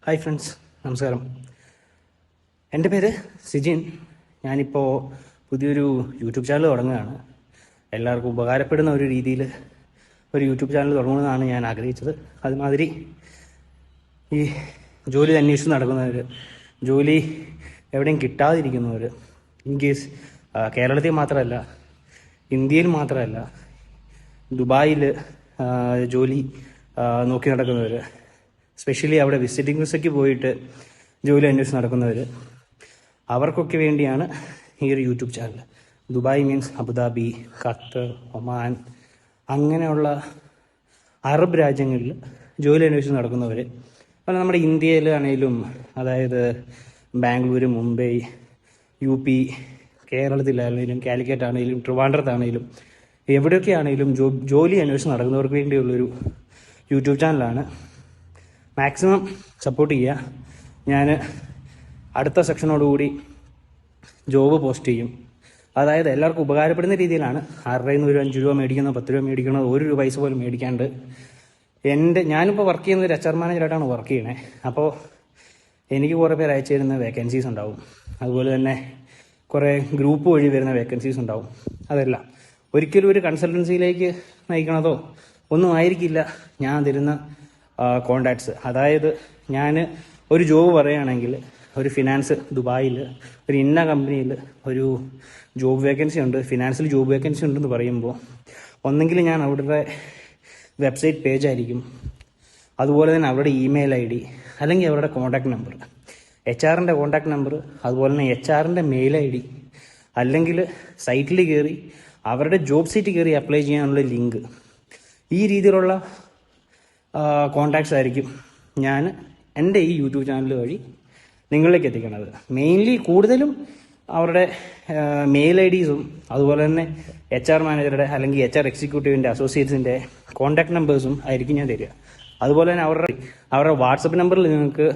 Hi friends, നമസ്കാരം. എൻ്റെ പേര് സിജിൻ. ഞാനിപ്പോൾ പുതിയൊരു യൂട്യൂബ് ചാനൽ തുടങ്ങുകയാണ്. എല്ലാവർക്കും ഉപകാരപ്പെടുന്ന ഒരു രീതിയിൽ ഒരു യൂട്യൂബ് ചാനൽ തുടങ്ങണമെന്നാണ് ഞാൻ ആഗ്രഹിച്ചത്. അതുമാതിരി ഈ ജോലി അന്വേഷിച്ച് നടക്കുന്നവർ, ജോലി എവിടെയും കിട്ടാതിരിക്കുന്നവർ, ഇൻ കേസ് കേരളത്തിൽ മാത്രമല്ല, ഇന്ത്യയിൽ മാത്രമല്ല, ദുബായിൽ ജോലി നോക്കി നടക്കുന്നവർ, സ്പെഷ്യലി അവിടെ വിസിറ്റിംഗ് വിസയ്ക്ക് പോയിട്ട് ജോലി അന്വേഷിച്ച് നടക്കുന്നവർ, അവർക്കൊക്കെ വേണ്ടിയാണ് ഈ ഒരു YouTube channel. Dubai means Abu Dhabi, Qatar, Oman, അങ്ങനെയുള്ള അറബ് രാജ്യങ്ങളിൽ ജോലി അന്വേഷിച്ച് നടക്കുന്നവർ. അപ്പോൾ നമ്മുടെ ഇന്ത്യയിലാണേലും, അതായത് ബാംഗ്ലൂർ, മുംബൈ, UP, കേരളത്തിലാണെങ്കിലും, കാലിക്കറ്റ് ആണെങ്കിലും, ട്രിവാൻഡ്രത്താണെങ്കിലും, എവിടെയൊക്കെ ആണെങ്കിലും ജോലി അന്വേഷിച്ച് നടക്കുന്നവർക്ക് വേണ്ടിയുള്ളൊരു യൂട്യൂബ് ചാനലാണ്. മാക്സിമം സപ്പോർട്ട് ചെയ്യുക. ഞാൻ അടുത്ത സെക്ഷനോടുകൂടി ജോബ് പോസ്റ്റ് ചെയ്യും. അതായത് എല്ലാവർക്കും ഉപകാരപ്പെടുന്ന രീതിയിലാണ്. ആരുടെയിൽ നിന്ന് ഒരു 5 രൂപ മേടിക്കുന്നോ 10 രൂപ മേടിക്കണോ 1 രൂപ പൈസ പോലും മേടിക്കാണ്ട്. ഞാനിപ്പോൾ വർക്ക് ചെയ്യുന്നത് ഒരു HR മാനേജറായിട്ടാണ് വർക്ക് ചെയ്യണേ. അപ്പോൾ എനിക്ക് കുറേ പേര് അയച്ചു തരുന്ന വേക്കൻസീസ് ഉണ്ടാവും. അതുപോലെ തന്നെ കുറേ ഗ്രൂപ്പ് വഴി വരുന്ന വേക്കൻസീസ് ഉണ്ടാവും. അതെല്ലാം ഒരിക്കലും ഒരു കൺസൾട്ടൻസിയിലേക്ക് നയിക്കണതോ ഒന്നും ആയിരിക്കില്ല ഞാൻ തരുന്ന കോണ്ടാക്ട്സ്. അതായത് ഞാൻ ഒരു ജോബ് പറയുകയാണെങ്കിൽ, ഒരു ഫിനാൻസ് ദുബായിൽ ഒരു ഇന്ന കമ്പനിയിൽ ഒരു ജോബ് വേക്കൻസി ഉണ്ട്, ഫിനാൻസിൽ ജോബ് വേക്കൻസി ഉണ്ടെന്ന് പറയുമ്പോൾ, ഒന്നെങ്കിൽ ഞാൻ അവരുടെ വെബ്സൈറ്റ് പേജ് ആയിരിക്കും, അതുപോലെ തന്നെ അവരുടെ ഇമെയിൽ ID, അല്ലെങ്കിൽ അവരുടെ കോൺടാക്ട് നമ്പർ, HR-ൻ്റെ കോൺടാക്ട് നമ്പർ, അതുപോലെ തന്നെ HR-ൻ്റെ മെയിൽ ID, അല്ലെങ്കിൽ സൈറ്റിൽ കയറി അവരുടെ ജോബ് സൈറ്റിൽ കയറി അപ്ലൈ ചെയ്യാനുള്ള ലിങ്ക്, ഈ രീതിയിലുള്ള കോണ്ടാക്ട്സ് ആയിരിക്കും ഞാൻ എൻ്റെ ഈ യൂട്യൂബ് ചാനൽ വഴി നിങ്ങളിലേക്ക് എത്തിക്കണത്. മെയിൻലി കൂടുതലും അവരുടെ മെയിൽ IDസും അതുപോലെ തന്നെ HR മാനേജറുടെ അല്ലെങ്കിൽ HR എക്സിക്യൂട്ടീവിൻ്റെ, അസോസിയേറ്റ്സിൻ്റെ കോൺടാക്ട് നമ്പേഴ്സും ആയിരിക്കും ഞാൻ തരിക. അതുപോലെ തന്നെ അവരുടെ വാട്സപ്പ് നമ്പറിൽ നിങ്ങൾക്ക്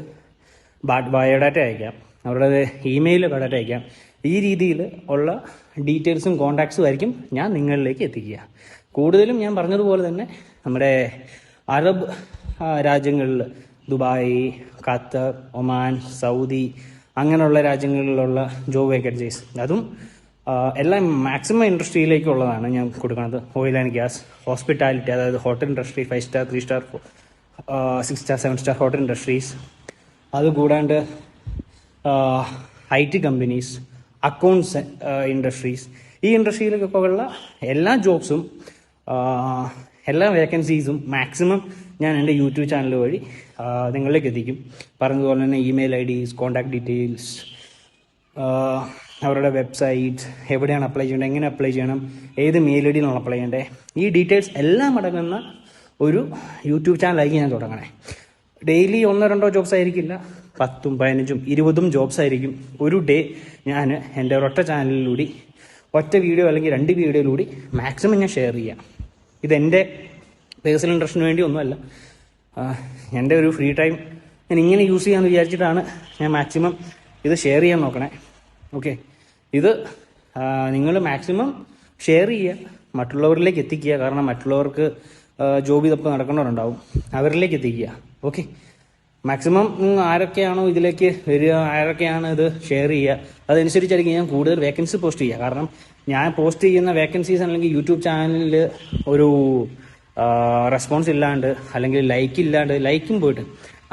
ബയോഡാറ്റ അയക്കാം, അവരുടെ ഇമെയിൽ ബയോഡാറ്റ അയക്കാം. ഈ രീതിയിൽ ഉള്ള ഡീറ്റെയിൽസും കോൺടാക്ട്സും ആയിരിക്കും ഞാൻ നിങ്ങളിലേക്ക് എത്തിക്കുക. കൂടുതലും ഞാൻ പറഞ്ഞതുപോലെ തന്നെ നമ്മുടെ അറബ് രാജ്യങ്ങളിൽ, ദുബായ്, ഖത്തർ, ഒമാൻ, സൗദി, അങ്ങനെയുള്ള രാജ്യങ്ങളിലുള്ള ജോബ് വേക്കൻസീസ്, അതും എല്ലാം മാക്സിമം ഇൻഡസ്ട്രിയിലേക്കുള്ളതാണ് ഞാൻ കൊടുക്കുന്നത്. ഓയിൽ ആൻഡ് ഗ്യാസ്, ഹോസ്പിറ്റാലിറ്റി, അതായത് hotel industry, 5 star, 3 star, 6 star, 7 star hotel industries, അതുകൂടാണ്ട് IT കമ്പനീസ്, അക്കൗണ്ട്സ് ഇൻഡസ്ട്രീസ്, ഈ ഇൻഡസ്ട്രിയിലേക്കൊക്കെ ഉള്ള എല്ലാ ജോബ്സും എല്ലാ വേക്കൻസീസും മാക്സിമം ഞാൻ എൻ്റെ യൂട്യൂബ് ചാനൽ വഴി നിങ്ങളിലേക്ക് എത്തിക്കും. പറഞ്ഞതുപോലെ തന്നെ ഇമെയിൽ IDs, കോൺടാക്ട് ഡീറ്റെയിൽസ്, അവരുടെ വെബ്സൈറ്റ്, എവിടെയാണ് അപ്ലൈ ചെയ്യേണ്ടത്, എങ്ങനെ അപ്ലൈ ചെയ്യണം, ഏത് മെയിൽ IDയിലാണ് അപ്ലൈ ചെയ്യേണ്ടത്, ഈ ഡീറ്റെയിൽസ് എല്ലാം അടങ്ങുന്ന ഒരു യൂട്യൂബ് ചാനലായിരിക്കും ഞാൻ തുടങ്ങണേ. ഡെയിലി 1-2 ജോബ്സ് ആയിരിക്കില്ല, 10, 15, 20 ജോബ്സ് ആയിരിക്കും ഒരു ഡേ ഞാൻ എൻ്റെ ഒരൊറ്റ ചാനലിലൂടെ, ഒറ്റ വീഡിയോ അല്ലെങ്കിൽ 2 വീഡിയോയിലൂടെ മാക്സിമം ഞാൻ ഷെയർ ചെയ്യാം. ഇതെൻ്റെ പേഴ്സണൽ ഇൻട്രസ്റ്റിന് വേണ്ടി ഒന്നുമല്ല, എൻ്റെ ഒരു ഫ്രീ ടൈം ഞാൻ ഇങ്ങനെ യൂസ് ചെയ്യാമെന്ന് വിചാരിച്ചിട്ടാണ് ഞാൻ മാക്സിമം ഇത് ഷെയർ ചെയ്യാൻ നോക്കണേ. ഓക്കെ, ഇത് നിങ്ങൾ മാക്സിമം ഷെയർ ചെയ്യുക, മറ്റുള്ളവരിലേക്ക് എത്തിക്കുക. കാരണം മറ്റുള്ളവർക്ക് ജോബ് ചെയ്തപ്പോൾ നടക്കുന്നവരുണ്ടാവും, അവരിലേക്ക് എത്തിക്കുക. ഓക്കെ, മാക്സിമം ആരൊക്കെയാണോ ഇതിലേക്ക് വരിക, ആരൊക്കെയാണ് ഇത് ഷെയർ ചെയ്യുക, അതനുസരിച്ചായിരിക്കും ഞാൻ കൂടുതൽ വേക്കൻസി പോസ്റ്റ് ചെയ്യുക. കാരണം ഞാൻ പോസ്റ്റ് ചെയ്യുന്ന വേക്കൻസീസ് അല്ലെങ്കിൽ യൂട്യൂബ് ചാനലിൽ ഒരു റെസ്പോൺസ് ഇല്ലാണ്ട്, അല്ലെങ്കിൽ ലൈക്കും പോയിട്ട്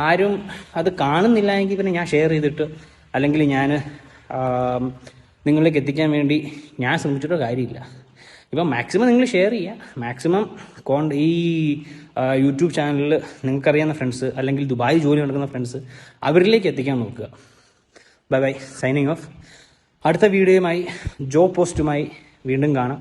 ആരും അത് കാണുന്നില്ല എങ്കിൽ പിന്നെ ഞാൻ ഷെയർ ചെയ്തിട്ട്, അല്ലെങ്കിൽ ഞാൻ നിങ്ങളിലേക്ക് എത്തിക്കാൻ വേണ്ടി ഞാൻ ശ്രമിച്ചിട്ടോ കാര്യമില്ല. ഇപ്പം മാക്സിമം നിങ്ങൾ ഷെയർ ചെയ്യുക. മാക്സിമം ഈ യൂട്യൂബ് ചാനലിൽ നിങ്ങൾക്കറിയാവുന്ന ഫ്രണ്ട്സ്, അല്ലെങ്കിൽ ദുബായ് ജോലി നടക്കുന്ന ഫ്രണ്ട്സ്, അവരിലേക്ക് എത്തിക്കാൻ നോക്കുക. Bye bye, signing off. അടുത്ത വീഡിയോയുമായി, ജോബ് പോസ്റ്റുമായി വീണ്ടും കാണാം.